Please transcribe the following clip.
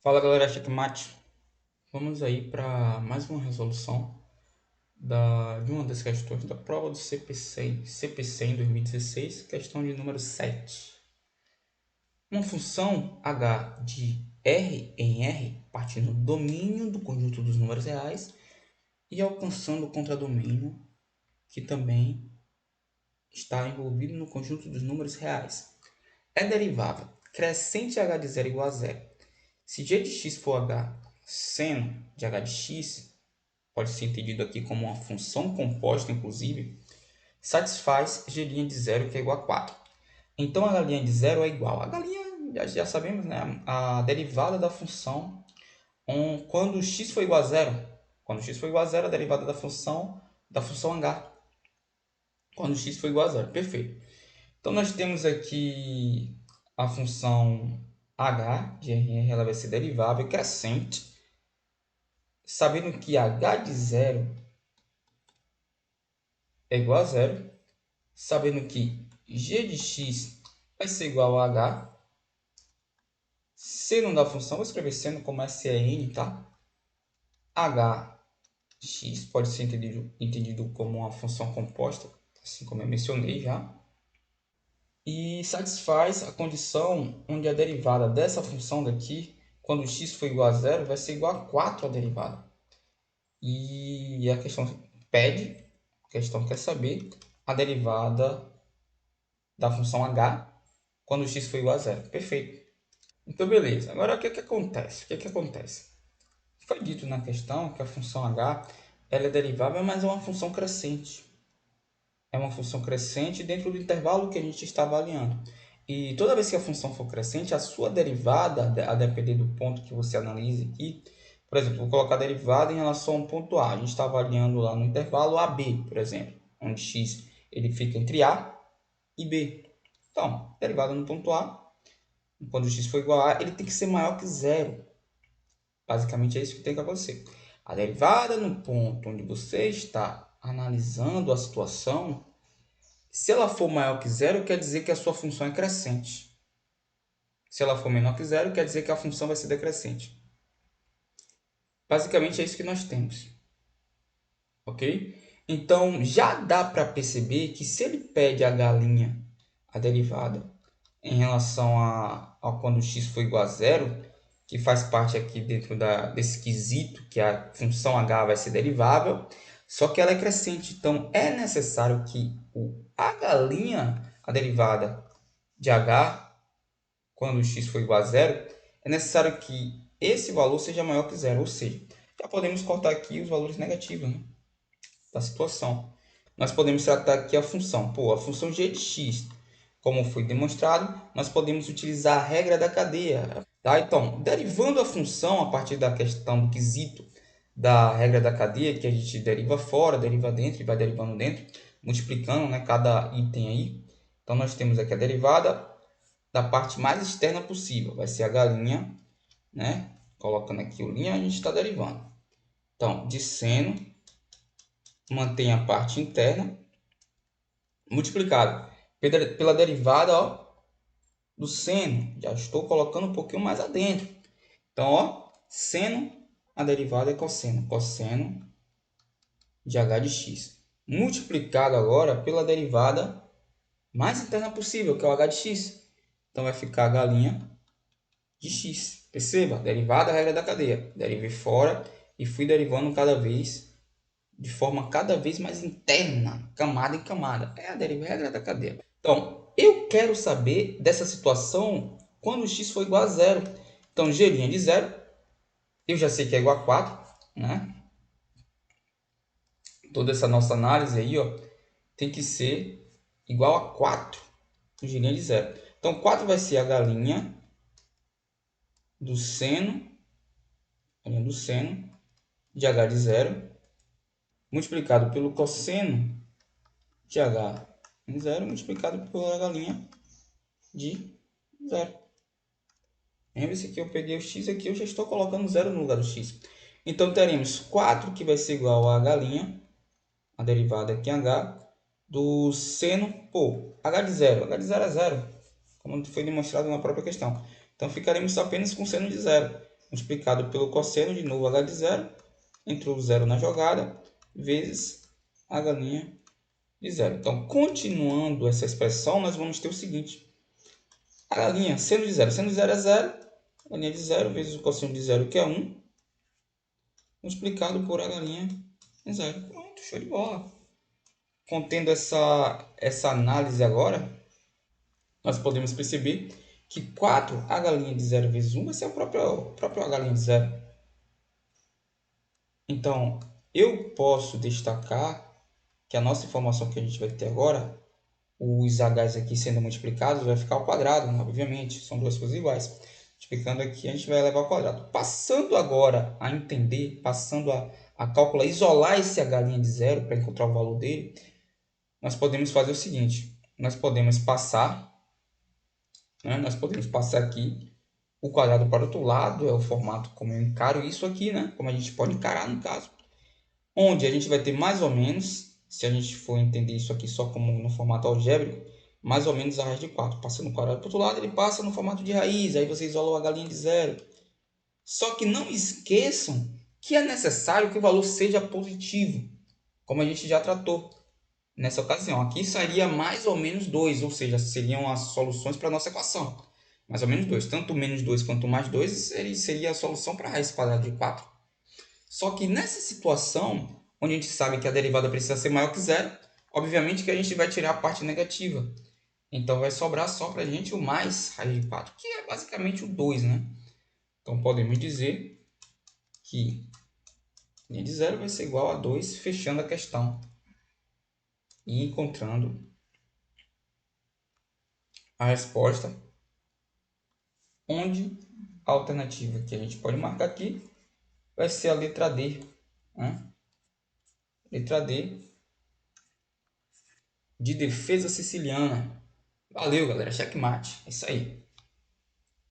Fala galera, Checkmate. Vamos aí para mais uma resolução de uma das questões da prova do CPC em 2016, questão de número 7. Uma função h de R em R, partindo do domínio do conjunto dos números reais e alcançando o contradomínio, que também está envolvido no conjunto dos números reais. É derivável crescente h de zero igual a zero. Se g de x for h seno de h de x, pode ser entendido aqui como uma função composta, inclusive, satisfaz g' de zero, que é igual a 4. Então, a galinha de zero é igual. A galinha, já sabemos, né? A derivada da função quando x for igual a zero. Quando x for igual a zero, a derivada da função h. Quando x for igual a zero. Perfeito. Então, nós temos aqui a função h de R, ela vai ser derivável crescente, sabendo que h de zero é igual a zero, sabendo que g de x vai ser igual a h, seno da função, vou escrever seno como SEN, tá? Hx pode ser entendido como uma função composta, assim como eu mencionei já, e satisfaz a condição onde a derivada dessa função daqui, quando x for igual a zero, vai ser igual a 4 a derivada. E a questão quer saber a derivada da função h quando x for igual a zero. Perfeito. Então, beleza. Agora, o que acontece? Foi dito na questão que a função h ela é derivável, mas é uma função crescente. É uma função crescente dentro do intervalo que a gente está avaliando. E toda vez que a função for crescente, a sua derivada, a depender do ponto que você analise aqui, por exemplo, vou colocar a derivada em relação a um ponto A. A gente está avaliando lá no intervalo AB, por exemplo, onde x ele fica entre A e B. Então, derivada no ponto A, quando x for igual a ele tem que ser maior que zero. Basicamente é isso que tem que acontecer. A derivada no ponto onde você está analisando a situação, se ela for maior que zero, quer dizer que a sua função é crescente. Se ela for menor que zero, quer dizer que a função vai ser decrescente. Basicamente é isso que nós temos. Ok? Então já dá para perceber que se ele pede a galinha, a derivada, em relação a quando x for igual a zero, que faz parte aqui dentro desse quesito, que a função h vai ser derivável, só que ela é crescente. Então, é necessário que a derivada de h, quando x for igual a zero, é necessário que esse valor seja maior que zero. Ou seja, já podemos cortar aqui os valores negativos, né, da situação. Nós podemos tratar aqui a função. A função g de x, como foi demonstrado, nós podemos utilizar a regra da cadeia. Tá? Então, derivando a função a partir da questão do quesito da regra da cadeia, que a gente deriva fora, deriva dentro e vai derivando dentro, multiplicando, né, cada item aí. Então, nós temos aqui a derivada da parte mais externa possível. Vai ser a galinha, né? Colocando aqui o linha, a gente está derivando. Então, de seno, mantém a parte interna, multiplicado pela derivada, ó, do seno. Já estou colocando um pouquinho mais adentro. Então, ó, seno, a derivada é cosseno. Cosseno de h de x. Multiplicado agora pela derivada mais interna possível, que é o h de x. Então, vai ficar a galinha de x. Perceba, derivada, regra da cadeia. Derivei fora e fui derivando cada vez, de forma cada vez mais interna, camada em camada. É a regra da cadeia. Então, eu quero saber dessa situação quando x for igual a zero. Então, g' de zero, eu já sei que é igual a 4, né? Toda essa nossa análise aí, ó, tem que ser igual a 4, g' de zero. Então, 4 vai ser a galinha do seno, de h de zero, multiplicado pelo cosseno de h em zero, multiplicado pela galinha de zero. Lembre-se que eu peguei o x aqui, eu já estou colocando zero no lugar do x. Então, teremos 4, que vai ser igual a galinha, a derivada aqui em h, do seno, h de zero. H de zero é zero, como foi demonstrado na própria questão. Então, ficaremos apenas com seno de zero. multiplicado pelo cosseno, de novo h de zero, entrou zero na jogada, vezes a galinha de zero. Então, continuando essa expressão, nós vamos ter o seguinte. A galinha, seno de zero é zero, a galinha de zero vezes o cosseno de zero, que é 1, multiplicado por a galinha de zero. Pronto, show de bola. Contendo essa análise agora, nós podemos perceber que 4 a galinha de 0 vezes 1 vai ser o próprio a galinha de 0. Então, eu posso destacar que a nossa informação que a gente vai ter agora, os h's aqui sendo multiplicados, vai ficar ao quadrado, né? Obviamente, são duas coisas iguais. Multiplicando aqui, a gente vai levar ao quadrado. Passando agora a entender, passando a calcular, isolar esse a galinha de 0 para encontrar o valor dele, nós podemos fazer o seguinte. Nós podemos passar aqui o quadrado para o outro lado, é o formato como eu encaro isso aqui, né? Como a gente pode encarar no caso. Onde a gente vai ter mais ou menos, se a gente for entender isso aqui só como no formato algébrico, mais ou menos a raiz de 4. Passando o quadrado para o outro lado, ele passa no formato de raiz, aí você isola a galinha de 0. Só que não esqueçam que é necessário que o valor seja positivo, como a gente já tratou nessa ocasião. Aqui sairia mais ou menos 2, ou seja, seriam as soluções para a nossa equação. Mais ou menos 2. Tanto menos 2 quanto mais 2 seria a solução para a raiz quadrada de 4. Só que nessa situação, onde a gente sabe que a derivada precisa ser maior que zero, obviamente que a gente vai tirar a parte negativa. Então vai sobrar só para a gente o mais raiz de 4, que é basicamente o 2, né? Então podemos dizer que linha de zero vai ser igual a 2, fechando a questão e encontrando a resposta, onde a alternativa que a gente pode marcar aqui vai ser a letra D, né? Letra D de defesa siciliana. Valeu, galera. Checkmate. É isso aí.